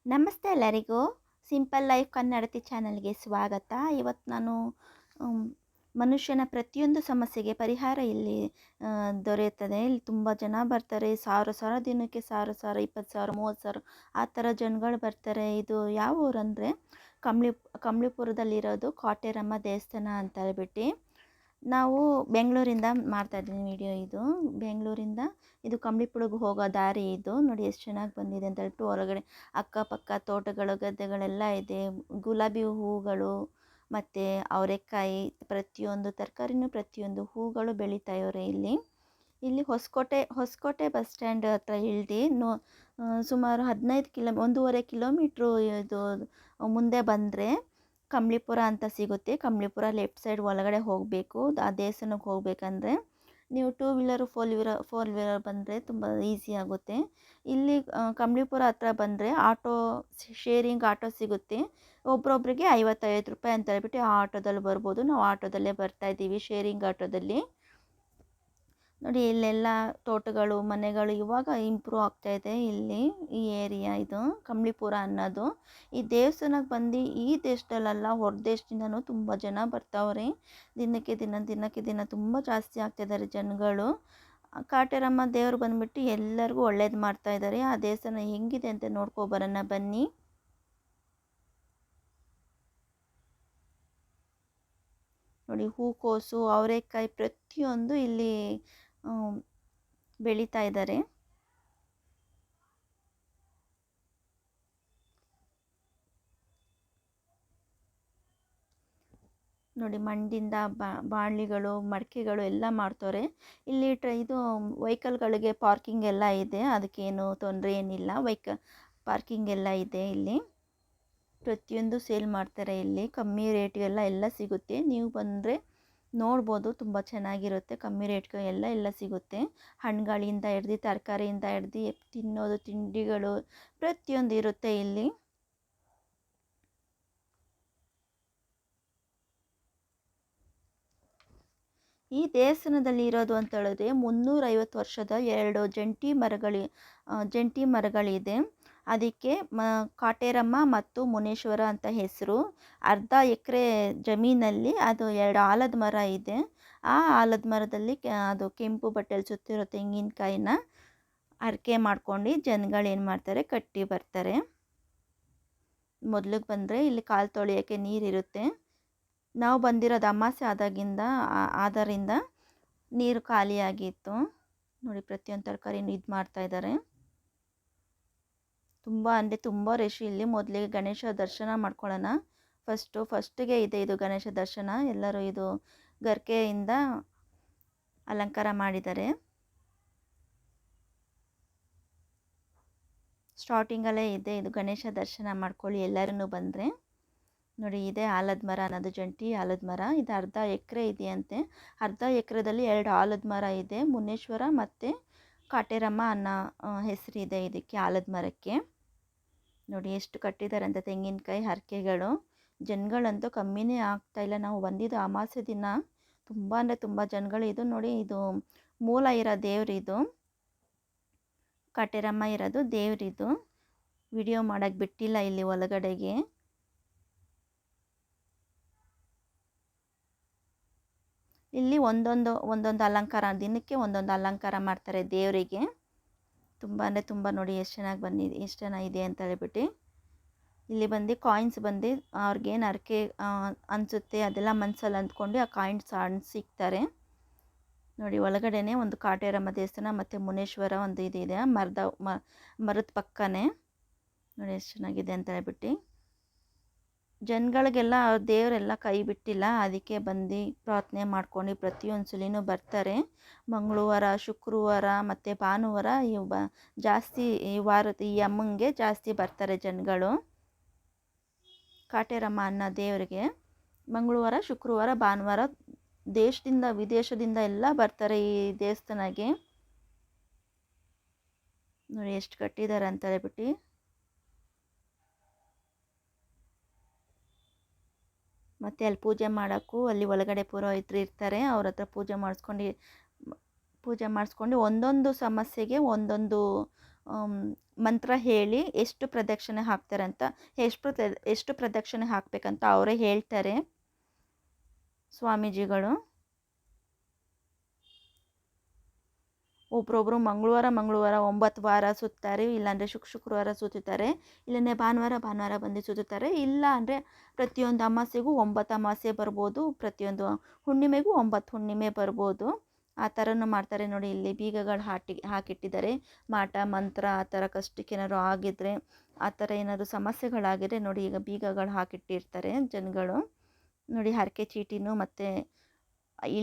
ನಮಸ್ತೆ ಎಲ್ಲರಿಗೂ. Simple life ಕನ್ನಡತಿ ಚಾನಲ್ಗೆ ಸ್ವಾಗತ. ಇವತ್ತು ನಾನು ಮ್, ಮನುಷ್ಯನ ಪ್ರತಿಯೊಂದು ಸಮಸ್ಯೆಗೆ ಪರಿಹಾರ ಇಲ್ಲಿ ದೊರೆಯುತ್ತದೆ. ಇಲ್ಲಿ ತುಂಬ ಜನ ಬರ್ತಾರೆ. ಸಾವಿರ ಸಾವಿರ ದಿನಕ್ಕೆ 1000 20,000 30,000 ಆ ಥರ ಜನಗಳು ಬರ್ತಾರೆ. ಇದು ಯಾವ ಊರಂದರೆ ಕಂಬ್ಳಿ ಕಂಬ್ಳಿಪುರದಲ್ಲಿರೋದು ಕಾಟೇರಮ್ಮ ದೇವಸ್ಥಾನ ಅಂತ ಹೇಳ್ಬಿಟ್ಟು. ನಾವು ಬೆಂಗಳೂರಿಂದ ಮಾಡ್ತಾಯಿದ್ದೀನಿ ವಿಡಿಯೋ. ಇದು ಬೆಂಗಳೂರಿಂದ ಇದು ಕಂಬ್ಳಿಪುರಕ್ಕೆ ಹೋಗೋ ದಾರಿ. ಇದು ನೋಡಿ ಎಷ್ಟು ಚೆನ್ನಾಗಿ ಬಂದಿದೆ ಅಂತ ಹೇಳ್ಬಿಟ್ಟು. ಹೊರಗಡೆ ಅಕ್ಕಪಕ್ಕ ತೋಟಗಳು ಗದ್ದೆಗಳೆಲ್ಲ ಇದೆ. ಗುಲಾಬಿ ಹೂಗಳು ಮತ್ತು ಅವರೆಕಾಯಿ, ಪ್ರತಿಯೊಂದು ತರಕಾರಿನೂ ಪ್ರತಿಯೊಂದು ಹೂಗಳು ಬೆಳೀತಾಯಿವ್ರೆ ಇಲ್ಲಿ. ಹೊಸಕೋಟೆ ಬಸ್ ಸ್ಟ್ಯಾಂಡ್ ಹತ್ರ ಇಳ್ದು ಸುಮಾರು 1.5 ಕಿಲೋಮೀಟ್ರು ಇದು ಮುಂದೆ ಬಂದರೆ ಕಂಬ್ಳಿಪುರ ಅಂತ ಸಿಗುತ್ತೆ. ಕಂಬ್ಳಿಪುರ ಲೆಫ್ಟ್ ಸೈಡ್ ಒಳಗಡೆ ಹೋಗಬೇಕು. ಆ ದೇವಸ್ಥಾನಕ್ಕೆ ಹೋಗ್ಬೇಕಂದ್ರೆ ನೀವು 2 ವೀಲರು 4 ವೀಲರ್ ಬಂದರೆ ತುಂಬ ಈಸಿ ಆಗುತ್ತೆ. ಇಲ್ಲಿ ಕಂಬ್ಳಿಪುರ ಹತ್ರ ಬಂದರೆ ಶೇರಿಂಗ್ ಆಟೋ ಸಿಗುತ್ತೆ. ಒಬ್ರೊಬ್ರಿಗೆ 50 ರೂಪಾಯಿ ಅಂತ ಹೇಳ್ಬಿಟ್ಟು ಆ ಆಟೋದಲ್ಲಿ ಬರ್ಬೋದು. ನಾವು ಆಟೋದಲ್ಲೇ ಬರ್ತಾಯಿದ್ದೀವಿ, ಶೇರಿಂಗ್ ಆಟೋದಲ್ಲಿ. ನೋಡಿ ಇಲ್ಲೆಲ್ಲ ತೋಟಗಳು ಮನೆಗಳು ಇವಾಗ ಇಂಪ್ರೂವ್ ಆಗ್ತಾಯಿದೆ ಇಲ್ಲಿ ಈ ಏರಿಯಾ. ಇದು ಕಂಬ್ಳಿಪುರ ಅನ್ನೋದು. ಈ ದೇವಸ್ಥಾನಕ್ಕೆ ಬಂದು ಈ ದೇಶದಲ್ಲ ಹೊರ ದೇಶದಿಂದನೂ ತುಂಬ ಜನ ಬರ್ತಾವ್ರೆ. ದಿನಕ್ಕೆ ದಿನ ತುಂಬ ಜಾಸ್ತಿ ಆಗ್ತಾಯಿದ್ದಾರೆ ಜನಗಳು. ಕಾಟೇರಮ್ಮ ದೇವರು ಬಂದ್ಬಿಟ್ಟು ಎಲ್ಲರಿಗೂ ಒಳ್ಳೇದು ಮಾಡ್ತಾಯಿದ್ದಾರೆ. ಆ ದೇವಸ್ಥಾನ ಹೆಂಗಿದೆ ಅಂತ ನೋಡ್ಕೊಬರೋಣ ಬನ್ನಿ. ನೋಡಿ ಹೂಕೋಸು ಅವರೆಕಾಯಿ ಪ್ರತಿಯೊಂದು ಇಲ್ಲಿ ಬೆಳೀತಾ ಇದ್ದಾರೆ. ನೋಡಿ ಮಣ್ಣಿಂದ ಬಾಣಲಿಗಳು ಮಡಕೆಗಳು ಎಲ್ಲ ಮಾಡ್ತವ್ರೆ. ಇಲ್ಲಿ ಇದು ವೆಹಿಕಲ್ಗಳಿಗೆ ಪಾರ್ಕಿಂಗ್ ಎಲ್ಲ ಇದೆ. ಅದಕ್ಕೇನು ತೊಂದರೆ ಏನಿಲ್ಲ. ಪಾರ್ಕಿಂಗ್ ಎಲ್ಲ ಇದೆ ಇಲ್ಲಿ. ಪ್ರತಿಯೊಂದು ಸೇಲ್ ಮಾಡ್ತಾರೆ ಇಲ್ಲಿ. ಕಮ್ಮಿ ರೇಟ್ಗೆಲ್ಲ ಎಲ್ಲ ಸಿಗುತ್ತೆ. ನೀವು ಬಂದರೆ ನೋಡ್ಬೋದು, ತುಂಬ ಚೆನ್ನಾಗಿರುತ್ತೆ. ಕಮ್ಮಿ ರೇಟ್ಗೆ ಎಲ್ಲ ಸಿಗುತ್ತೆ. ಹಣ್ಣುಗಳಿಂದ ಹಿಡ್ದು ತರಕಾರಿಯಿಂದ ಹಿಡ್ದು ತಿನ್ನೋದು ತಿಂಡಿಗಳು ಪ್ರತಿಯೊಂದು ಇರುತ್ತೆ ಇಲ್ಲಿ. ಈ ದೇವಸ್ಥಾನದಲ್ಲಿ ಇರೋದು ಅಂತ ಹೇಳಿದ್ರೆ 350 ವರ್ಷದ 2 ಜಂಟಿ ಮರಗಳಿದೆ. ಅದಕ್ಕೆ ಕಾಟೇರಮ್ಮ ಮತ್ತು ಮುನೇಶ್ವರ ಅಂತ ಹೆಸರು. ಅರ್ಧ ಎಕರೆ ಜಮೀನಲ್ಲಿ ಅದು 2 ಆಲದ ಮರ ಇದೆ. ಆ ಆಲದ ಮರದಲ್ಲಿ ಅದು ಕೆಂಪು ಬಟ್ಟೆಯಲ್ಲಿ ಸುತ್ತಿರೋ ತೆಂಗಿನಕಾಯಿನ ಹರಕೆ ಮಾಡ್ಕೊಂಡು ಜನಗಳು ಏನು ಮಾಡ್ತಾರೆ, ಕಟ್ಟಿ ಬರ್ತಾರೆ. ಮೊದಲಿಗೆ ಬಂದರೆ ಇಲ್ಲಿ ಕಾಲು ತೊಳೆಯೋಕ್ಕೆ ನೀರಿರುತ್ತೆ. ನಾವು ಬಂದಿರೋದು ಅಮಾಸೆ ಆದ್ದರಿಂದ ನೀರು ಖಾಲಿಯಾಗಿತ್ತು. ನೋಡಿ ಪ್ರತಿಯೊಂದು ತರಕಾರಿನೂ ಇದು ಮಾಡ್ತಾಯಿದ್ದಾರೆ. ತುಂಬ ರಶ್ ಇಲ್ಲಿ. ಮೊದಲಿಗೆ ಗಣೇಶ ದರ್ಶನ ಮಾಡ್ಕೊಳ್ಳೋಣ. ಫಸ್ಟಿಗೆ ಇದೆ ಇದು ಗಣೇಶ ದರ್ಶನ. ಎಲ್ಲರೂ ಇದು ಗರ್ಕೆಯಿಂದ ಅಲಂಕಾರ ಮಾಡಿದ್ದಾರೆ. ಸ್ಟಾರ್ಟಿಂಗಲ್ಲೇ ಇದೆ ಇದು ಗಣೇಶ ದರ್ಶನ ಮಾಡ್ಕೊಳ್ಳಿ ಎಲ್ಲರೂ ಬಂದರೆ. ನೋಡಿ ಇದೆ ಆಲದ ಮರ ಅನ್ನೋದು, ಜಂಟಿ ಆಲದ ಮರ. ಇದು ಅರ್ಧ ಎಕರೆ ಇದೆಯಂತೆ. ಅರ್ಧ ಎಕರೆದಲ್ಲಿ 2 ಆಲದ ಮರ ಇದೆ. ಮುನೇಶ್ವರ ಮತ್ತು ಕಾಟೇರಮ್ಮ ಅನ್ನೋ ಹೆಸರಿದೆ ಇದಕ್ಕೆ, ಆಲದ ಮರಕ್ಕೆ. ನೋಡಿ ಎಷ್ಟು ಕಟ್ಟಿದ್ದಾರೆ ಅಂತ ತೆಂಗಿನಕಾಯಿ ಹರಕೆಗಳು. ಜನಗಳಂತೂ ಕಮ್ಮಿನೇ ಆಗ್ತಾಯಿಲ್ಲ. ನಾವು ಬಂದಿದ್ದು ಅಮಾವಾಸ್ಯೆ ದಿನ. ತುಂಬ ಜನಗಳು. ಇದು ನೋಡಿ, ಇದು ಮೂಲ ಇರೋ ದೇವ್ರಿದು. ಕಾಟೇರಮ್ಮ ಇರೋದು ದೇವ್ರಿದು. ವಿಡಿಯೋ ಮಾಡೋಕ್ಕೆ ಬಿಟ್ಟಿಲ್ಲ ಇಲ್ಲಿ ಒಳಗಡೆಗೆ. ಇಲ್ಲಿ ಒಂದೊಂದು ಅಲಂಕಾರ, ದಿನಕ್ಕೆ ಒಂದೊಂದು ಅಲಂಕಾರ ಮಾಡ್ತಾರೆ ದೇವರಿಗೆ. ತುಂಬ ನೋಡಿ ಎಷ್ಟು ಚೆನ್ನಾಗಿದೆ ಅಂತ ಹೇಳ್ಬಿಟ್ಟು. ಇಲ್ಲಿ ಬಂದು ಕಾಯಿನ್ಸ್ ಬಂದು ಅವ್ರಿಗೇನು ಹರಕೆ ಅನಿಸುತ್ತೆ ಅದೆಲ್ಲ ಮನಸ್ಸಲ್ಲಿ ಅಂದ್ಕೊಂಡು ಆ ಕಾಯಿನ್ಸ್ ಸಿಗ್ತಾರೆ. ನೋಡಿ ಒಳಗಡೆನೆ ಒಂದು ಕಾಟೇರಮ್ಮ ದೇವಸ್ಥಾನ ಮತ್ತು ಮುನೇಶ್ವರ ಒಂದು ಇದಿದೆ ಮರದ ಪಕ್ಕನೇ. ನೋಡಿ ಎಷ್ಟು ಚೆನ್ನಾಗಿದೆ ಅಂತ ಹೇಳ್ಬಿಟ್ಟು. ಜನಗಳಿಗೆಲ್ಲ ದೇವರೆಲ್ಲ ಕೈ ಬಿಟ್ಟಿಲ್ಲ. ಅದಕ್ಕೆ ಬಂದು ಪ್ರಾರ್ಥನೆ ಮಾಡ್ಕೊಂಡು ಪ್ರತಿಯೊಂದು ಸಲಿನೂ ಬರ್ತಾರೆ. ಮಂಗಳವಾರ, ಶುಕ್ರವಾರ ಮತ್ತು ಭಾನುವಾರ ಜಾಸ್ತಿ ಈ ಅಮ್ಮಂಗೆ ಜಾಸ್ತಿ ಬರ್ತಾರೆ ಜನಗಳು. ಕಾಟೇರಮ್ಮ ಅನ್ನೋ ದೇವರಿಗೆ ಮಂಗಳವಾರ, ಶುಕ್ರವಾರ, ಭಾನುವಾರ ದೇಶದಿಂದ ವಿದೇಶದಿಂದ ಎಲ್ಲ ಬರ್ತಾರೆ ಈ ದೇವಸ್ಥಾನಕ್ಕೆ. ನೋಡಿ ಎಷ್ಟು ಕಟ್ಟಿದ್ದಾರೆ ಅಂತ ಹೇಳ್ಬಿಟ್ಟು. ಮತ್ತು ಅಲ್ಲಿ ಪೂಜೆ ಮಾಡೋಕ್ಕೂ ಅಲ್ಲಿ ಒಳಗಡೆ ಪುರೋಹಿತರು ಇರ್ತಾರೆ. ಅವ್ರ ಹತ್ರ ಪೂಜೆ ಮಾಡಿಸ್ಕೊಂಡು ಒಂದೊಂದು ಸಮಸ್ಯೆಗೆ ಒಂದೊಂದು ಮಂತ್ರ ಹೇಳಿ ಎಷ್ಟು ಪ್ರದಕ್ಷಿಣೆ ಹಾಕ್ತಾರೆ ಅಂತ, ಎಷ್ಟು ಪ್ರದಕ್ಷಿಣೆ ಹಾಕಬೇಕಂತ ಅವರೇ ಹೇಳ್ತಾರೆ ಸ್ವಾಮೀಜಿಗಳು. ಒಬ್ರೊಬ್ರು ಮಂಗಳವಾರ 9 ವಾರ ಸುತ್ತಾರೆ, ಇಲ್ಲಾಂದರೆ ಶುಕ್ರವಾರ ಸುತ್ತುತ್ತಾರೆ, ಇಲ್ಲಂದರೆ ಭಾನುವಾರ ಬಂದು ಸುತ್ತುತ್ತಾರೆ. ಇಲ್ಲ ಅಂದರೆ ಪ್ರತಿಯೊಂದು ಅಮಾಸೆಗೂ 9 ಅಮಾಸೆ ಬರ್ಬೋದು, ಪ್ರತಿಯೊಂದು ಹುಣ್ಣಿಮೆಗೂ 9 ಹುಣ್ಣಿಮೆ ಬರ್ಬೋದು. ಆ ಥರನೂ ಮಾಡ್ತಾರೆ ನೋಡಿ. ಇಲ್ಲಿ ಬೀಗಗಳು ಹಾಕಿಟ್ಟಿದ್ದಾರೆ. ಮಾಟ ಮಂತ್ರ ಆ ಥರ ಕಷ್ಟಕ್ಕೆ ಏನಾದ್ರು ಆಗಿದ್ರೆ, ಆ ಥರ ಏನಾದರೂ ಸಮಸ್ಯೆಗಳಾಗಿದ್ರೆ ನೋಡಿ, ಈಗ ಬೀಗಗಳು ಹಾಕಿಟ್ಟಿರ್ತಾರೆ ಜನಗಳು ನೋಡಿ. ಹರಕೆ ಚೀಟಿನೂ ಮತ್ತು